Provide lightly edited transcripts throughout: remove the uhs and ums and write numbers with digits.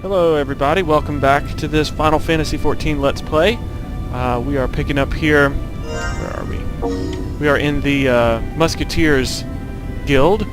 Hello everybody, welcome back to this Final Fantasy XIV Let's Play. We are picking up here... Where are we? We are in the Musketeers Guild.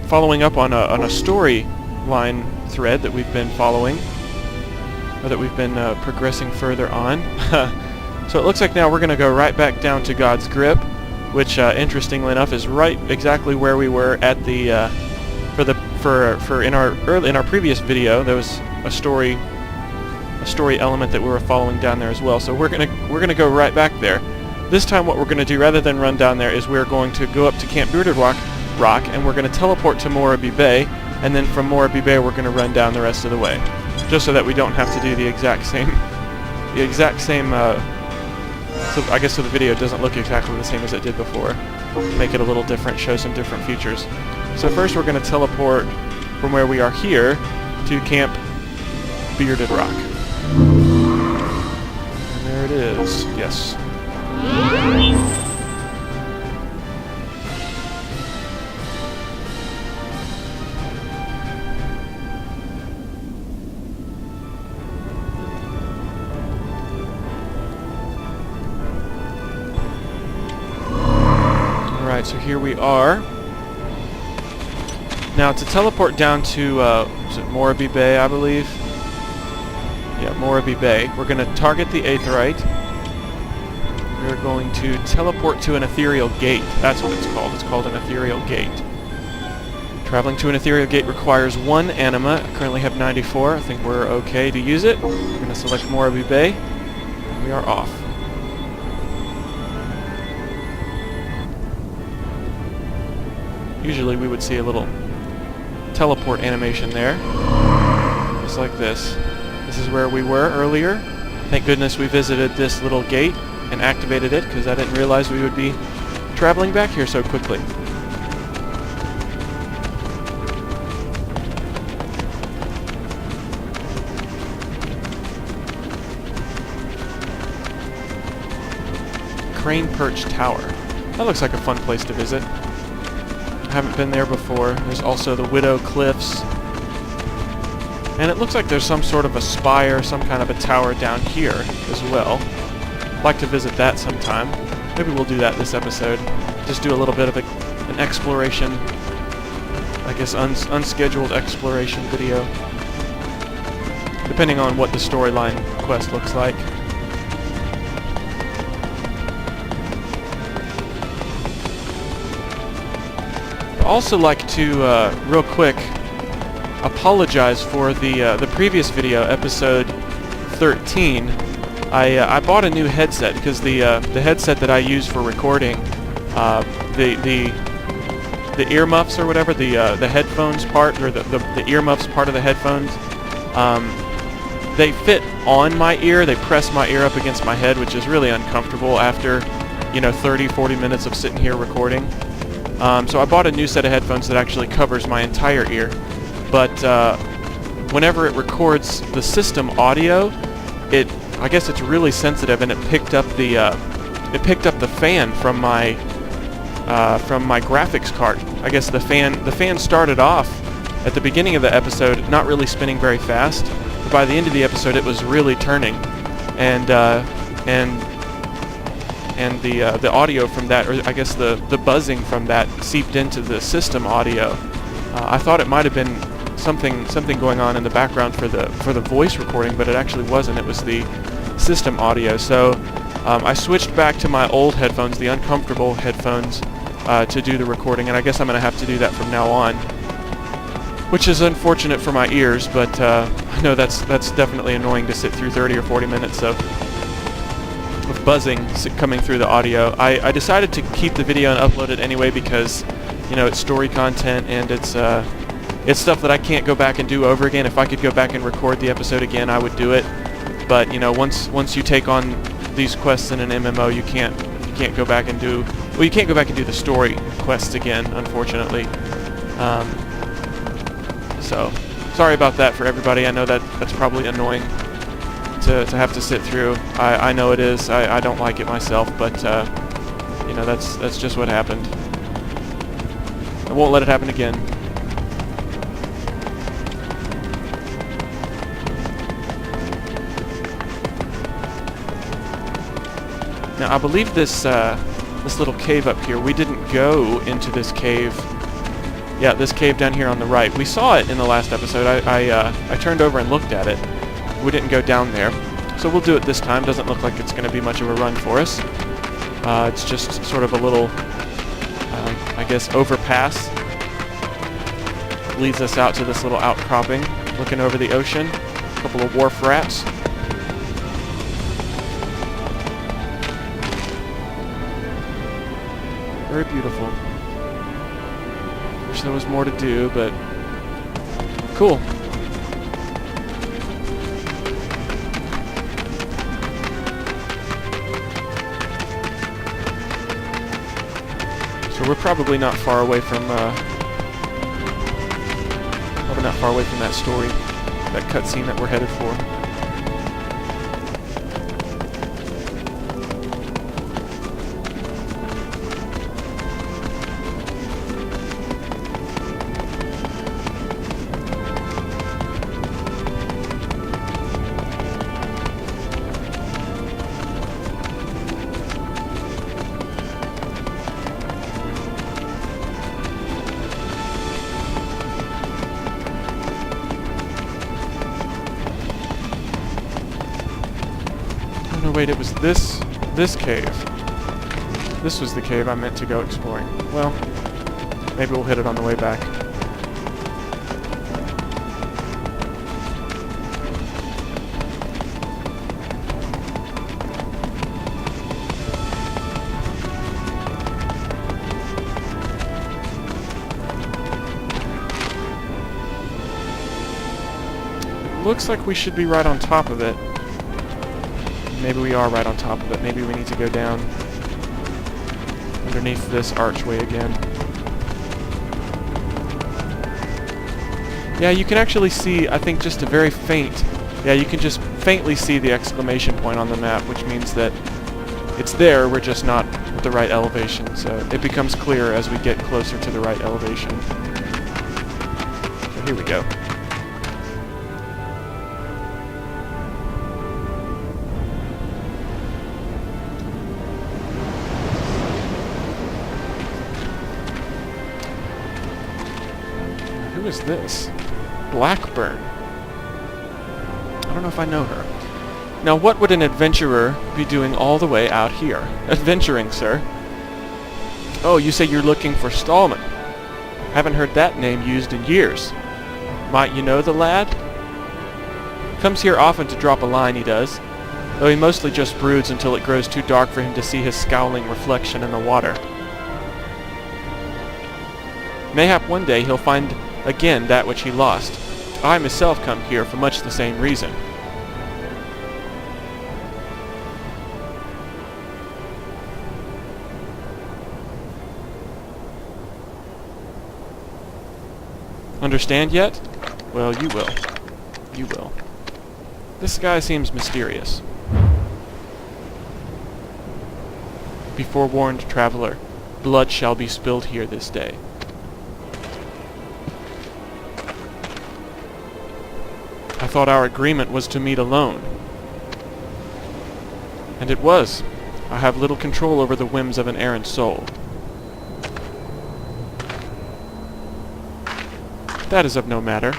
Following up on a storyline thread that we've been following. Or that we've been progressing further on. So it looks like now we're going to go right back down to God's Grip, which interestingly enough is right exactly where we were at the in our previous video. There was a story element that we were following down there as well. So we're gonna go right back there. This time what we're gonna do, rather than run down there, is we're going to go up to Camp Bearded Rock and we're gonna teleport to Morabie Bay, and then from Morabie Bay we're gonna run down the rest of the way, just so that we don't have to do the exact same so I guess so the video doesn't look exactly the same as it did before. Make it a little different, show some different features. So first we're going to teleport from where we are here to Camp Bearded Rock. And there it is. Yes. Alright, so here we are. Now to teleport down to, is it Morabie Bay, I believe? Yeah, Morabie Bay. We're going to target the Aetheryte. We're going to teleport to an Ethereal Gate. That's what it's called. It's called an Ethereal Gate. Traveling to an Ethereal Gate requires 1 anima. I currently have 94. I think we're okay to use it. We're going to select Morabie Bay. And we are off. Usually we would see a little teleport animation there, just like this. This is where we were earlier. Thank goodness we visited this little gate and activated it, because I didn't realize we would be traveling back here so quickly. Crane Perch Tower. That looks like a fun place to visit. Haven't been there before. There's also the Widow Cliffs. And it looks like there's some sort of a spire, some kind of a tower down here as well. I'd like to visit that sometime. Maybe we'll do that this episode. Just do a little bit of an exploration, I guess unscheduled exploration video. Depending on what the storyline quest looks like. I'd also like to, real quick, apologize for the previous video, episode 13. I bought a new headset because the headset that I use for recording, the earmuffs or whatever, the headphones part, or the earmuffs part of the headphones, they fit on my ear. They press my ear up against my head, which is really uncomfortable after 30-40 minutes of sitting here recording. So I bought a new set of headphones that actually covers my entire ear, but whenever it records the system audio, I guess it's really sensitive, and it picked up the fan from my graphics card. I guess the fan started off at the beginning of the episode not really spinning very fast, but by the end of the episode it was really turning, and the audio from that, or I guess the buzzing from that, seeped into the system audio. I thought it might have been something going on in the background for the voice recording, but it actually wasn't. It was the system audio. So I switched back to my old headphones, the uncomfortable headphones, to do the recording, and I guess I'm going to have to do that from now on, which is unfortunate for my ears, but I know that's definitely annoying to sit through 30 or 40 minutes of buzzing coming through the audio. I decided to keep the video and upload it anyway because, it's story content, and it's stuff that I can't go back and do over again. If I could go back and record the episode again, I would do it. But once you take on these quests in an MMO, you can't go back and do the story quests again, unfortunately. So sorry about that for everybody. I know that's probably annoying to have to sit through. I know it is. I don't like it myself, but that's just what happened. I won't let it happen again. Now, I believe this this little cave up here, we didn't go into this cave. Yeah, this cave down here on the right. We saw it in the last episode. I turned over and looked at it. We didn't go down there. So we'll do it this time. Doesn't look like it's going to be much of a run for us. It's just sort of a little, I guess, overpass. Leads us out to this little outcropping, looking over the ocean. A couple of wharf rats. Very beautiful. Wish there was more to do, but cool. So we're probably not far away from that story, that cutscene that we're headed for. No, wait, it was this cave. This was the cave I meant to go exploring. Well, maybe we'll hit it on the way back. It looks like we should be right on top of it. Maybe we are right on top of it. Maybe we need to go down underneath this archway again. Yeah, you can actually see, I think, just a very faint... Yeah, you can just faintly see the exclamation point on the map, which means that it's there, we're just not at the right elevation. So it becomes clearer as we get closer to the right elevation. So here we go. Who is this? Blackburn. I don't know if I know her. Now, what would an adventurer be doing all the way out here? Adventuring, sir. Oh, you say you're looking for Stallman. Haven't heard that name used in years. Might you know the lad? Comes here often to drop a line, he does. Though he mostly just broods until it grows too dark for him to see his scowling reflection in the water. Mayhap one day he'll find again that which he lost. I myself come here for much the same reason. Understand yet? Well, you will. You will. This guy seems mysterious. Be forewarned, traveler. Blood shall be spilled here this day. I thought our agreement was to meet alone. And it was. I have little control over the whims of an errant soul. That is of no matter.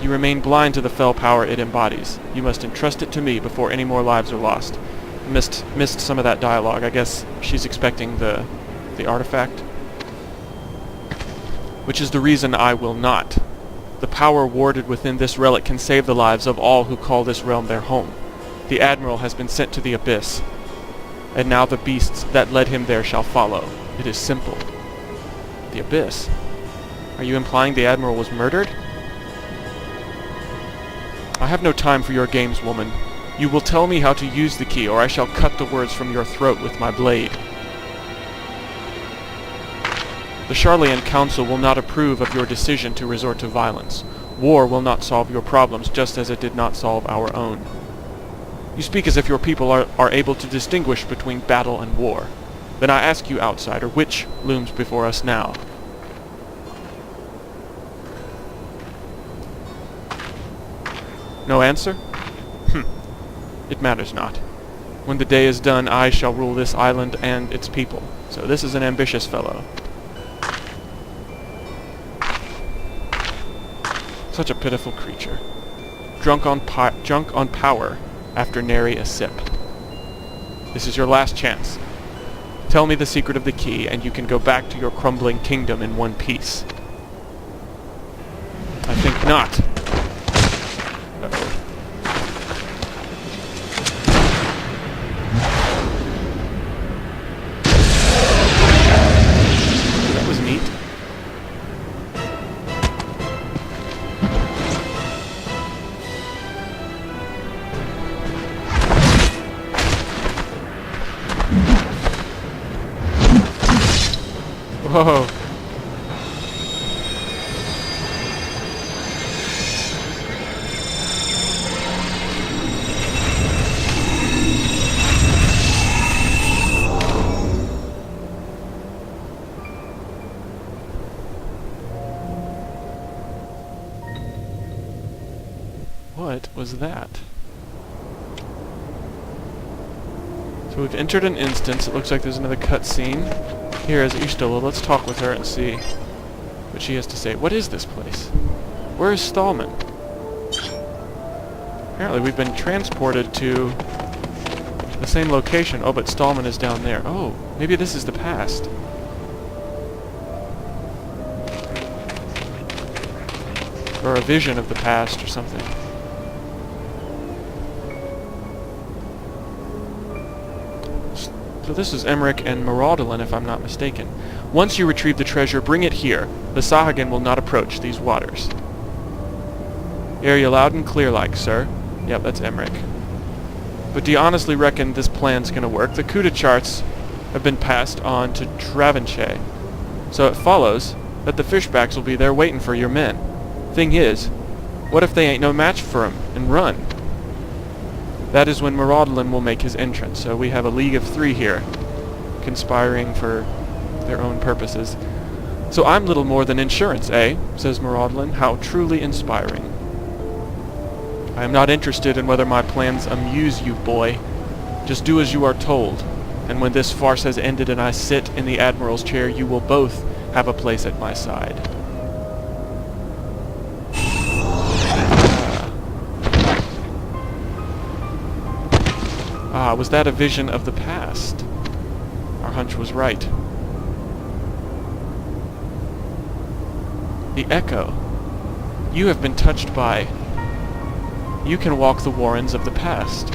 You remain blind to the fell power it embodies. You must entrust it to me before any more lives are lost. Missed some of that dialogue. I guess she's expecting the artifact. Which is the reason I will not. The power warded within this relic can save the lives of all who call this realm their home. The Admiral has been sent to the Abyss, and now the beasts that led him there shall follow. It is simple. The Abyss? Are you implying the Admiral was murdered? I have no time for your games, woman. You will tell me how to use the key, or I shall cut the words from your throat with my blade. The Charlayan Council will not approve of your decision to resort to violence. War will not solve your problems, just as it did not solve our own. You speak as if your people are able to distinguish between battle and war. Then I ask you, outsider, which looms before us now? No answer? It matters not. When the day is done, I shall rule this island and its people. So this is an ambitious fellow. Such a pitiful creature. Drunk on power after nary a sip. This is your last chance. Tell me the secret of the key, and you can go back to your crumbling kingdom in one piece. I think not. Uh-oh. That was neat. Whoa. What was that? So we've entered an instance. It looks like there's another cutscene. Here is Ul'dah. Let's talk with her and see what she has to say. What is this place? Where is Stallman? Apparently we've been transported to the same location. Oh, but Stallman is down there. Oh, maybe this is the past. Or a vision of the past or something. So this is Emmerich and Maraudlin, if I'm not mistaken. Once you retrieve the treasure, bring it here. The Sahagin will not approach these waters. Hear you loud and clear like, sir. Yep, that's Emmerich. But do you honestly reckon this plan's gonna work? The Kuda charts have been passed on to Travanche. So it follows that the fishbacks will be there waiting for your men. Thing is, what if they ain't no match for 'em and run? That is when Maraudlin will make his entrance. So we have a league of 3 here, conspiring for their own purposes. So I'm little more than insurance, eh? Says Maraudlin. How truly inspiring. I am not interested in whether my plans amuse you, boy. Just do as you are told. And when this farce has ended and I sit in the Admiral's chair, you will both have a place at my side. Ah, was that a vision of the past? Our hunch was right. The echo. You have been touched by... You can walk the warrens of the past.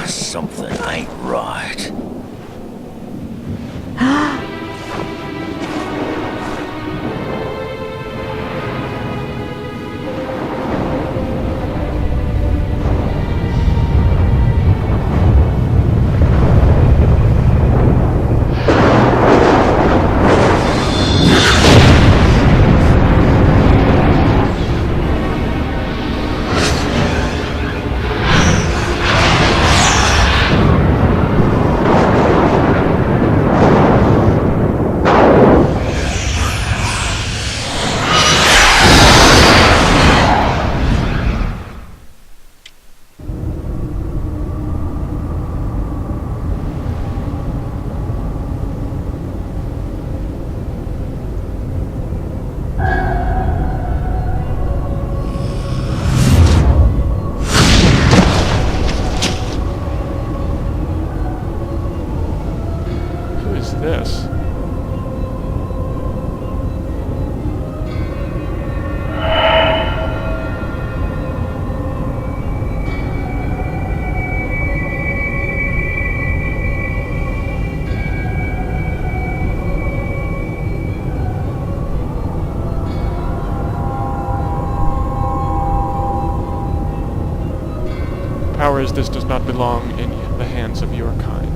Something ain't right. This. Power as this does not belong in the hands of your kind.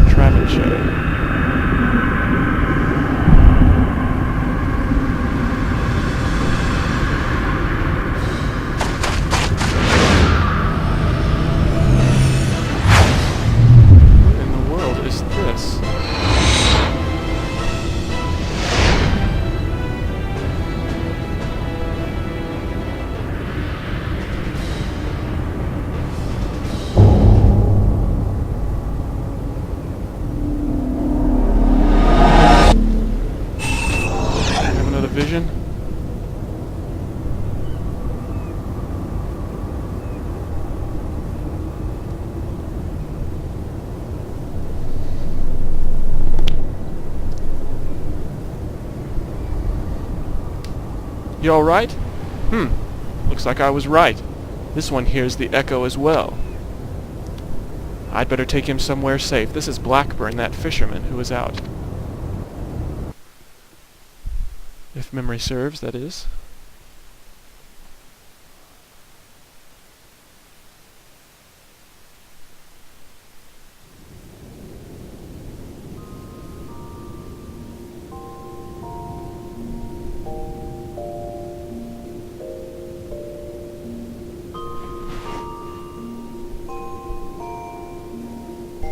Travanche. You alright? Looks like I was right. This one hears the echo as well. I'd better take him somewhere safe. This is Blackburn, that fisherman who was out. If memory serves, that is.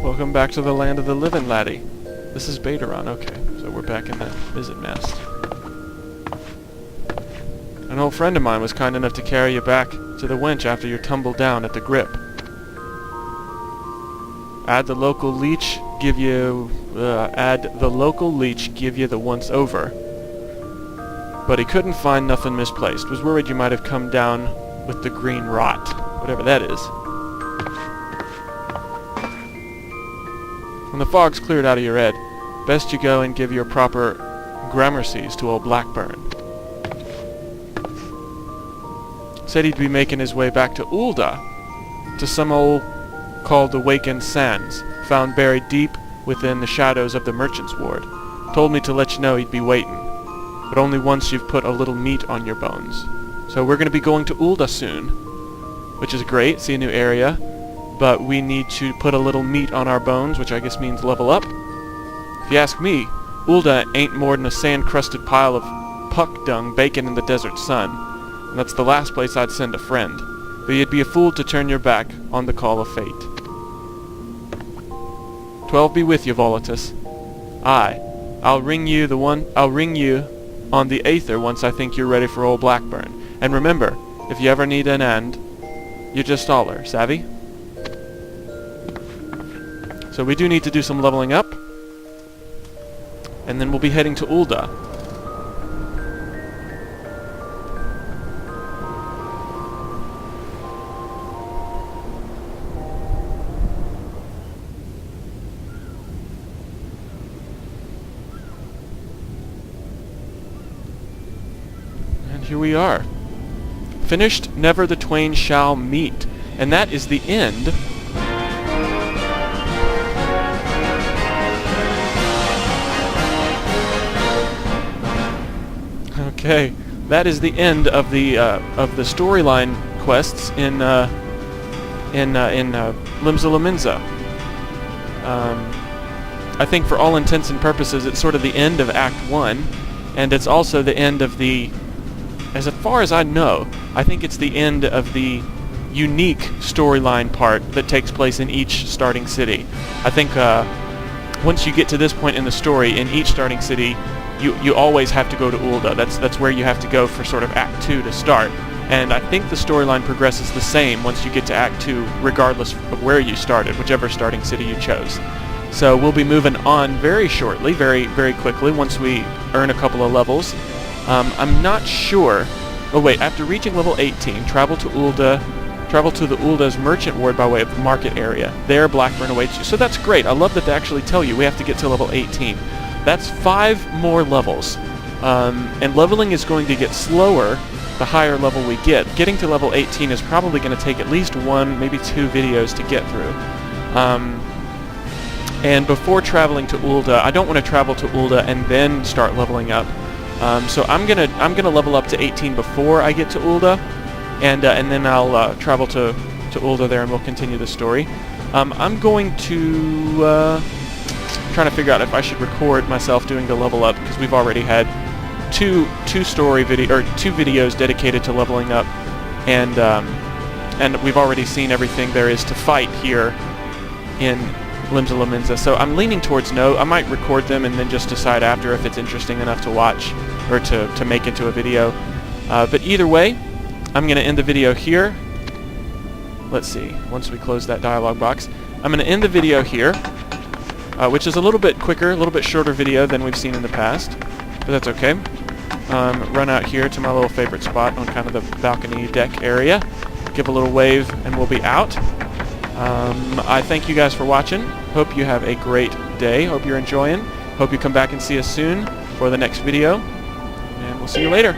Welcome back to the land of the living, laddie. This is Baderon, okay. So we're back in the mizzenmast. An old friend of mine was kind enough to carry you back to the winch after you tumbled down at the grip. Add the local leech, give you the once over. But he couldn't find nothing misplaced. Was worried you might have come down with the green rot, whatever that is. When the fog's cleared out of your head, best you go and give your proper gramercies to old Blackburn. Said he'd be making his way back to Ul'dah, to some old called the Wakened Sands, found buried deep within the shadows of the Merchant's Ward. Told me to let you know he'd be waiting, but only once you've put a little meat on your bones. So we're going to be going to Ul'dah soon, which is great, see a new area. But we need to put a little meat on our bones, which I guess means level up. If you ask me, Ul'dah ain't more than a sand-crusted pile of puck dung baking in the desert sun, and that's the last place I'd send a friend. But you'd be a fool to turn your back on the call of fate. 12 be with you, Volatus. Aye, I'll ring you on the Aether once I think you're ready for old Blackburn. And remember, if you ever need an end, you just holler, savvy? So we do need to do some leveling up, and then we'll be heading to Ul'dah. And here we are. Finished, never the twain shall meet. And that is the end . Okay, that is the end of the storyline quests in Limsa Lominsa. I think for all intents and purposes, it's sort of the end of Act 1, and it's also the end of the, as far as I know, I think it's the end of the unique storyline part that takes place in each starting city. I think once you get to this point in the story, in each starting city, you always have to go to Ul'dah. That's where you have to go for sort of Act 2 to start. And I think the storyline progresses the same once you get to Act 2, regardless of where you started, whichever starting city you chose. So we'll be moving on very shortly, very, very quickly, once we earn a couple of levels. I'm not sure... Oh wait, after reaching level 18, travel to the Ul'dah's Merchant Ward by way of the market area. There, Blackburn awaits you. So that's great. I love that they actually tell you we have to get to level 18. That's 5 more levels. And leveling is going to get slower the higher level we get. Getting to level 18 is probably going to take at least 1, maybe 2 videos to get through. And before traveling to Ul'dah, I don't want to travel to Ul'dah and then start leveling up. So I'm gonna level up to 18 before I get to Ul'dah, and then I'll travel to Ul'dah there, and we'll continue the story. I'm going to trying to figure out if I should record myself doing the level up, because we've already had two videos dedicated to leveling up, and we've already seen everything there is to fight here in Limsa Lominsa. So I'm leaning towards no. I might record them and then just decide after if it's interesting enough to watch or to make into a video. But either way, I'm going to end the video here. Let's see, once we close that dialog box. I'm going to end the video here, which is a little bit quicker, a little bit shorter video than we've seen in the past, but that's okay. Run out here to my little favorite spot on kind of the balcony deck area, give a little wave, and we'll be out. I thank you guys for watching. Hope you have a great day. Hope you're enjoying. Hope you come back and see us soon for the next video, and we'll see you later.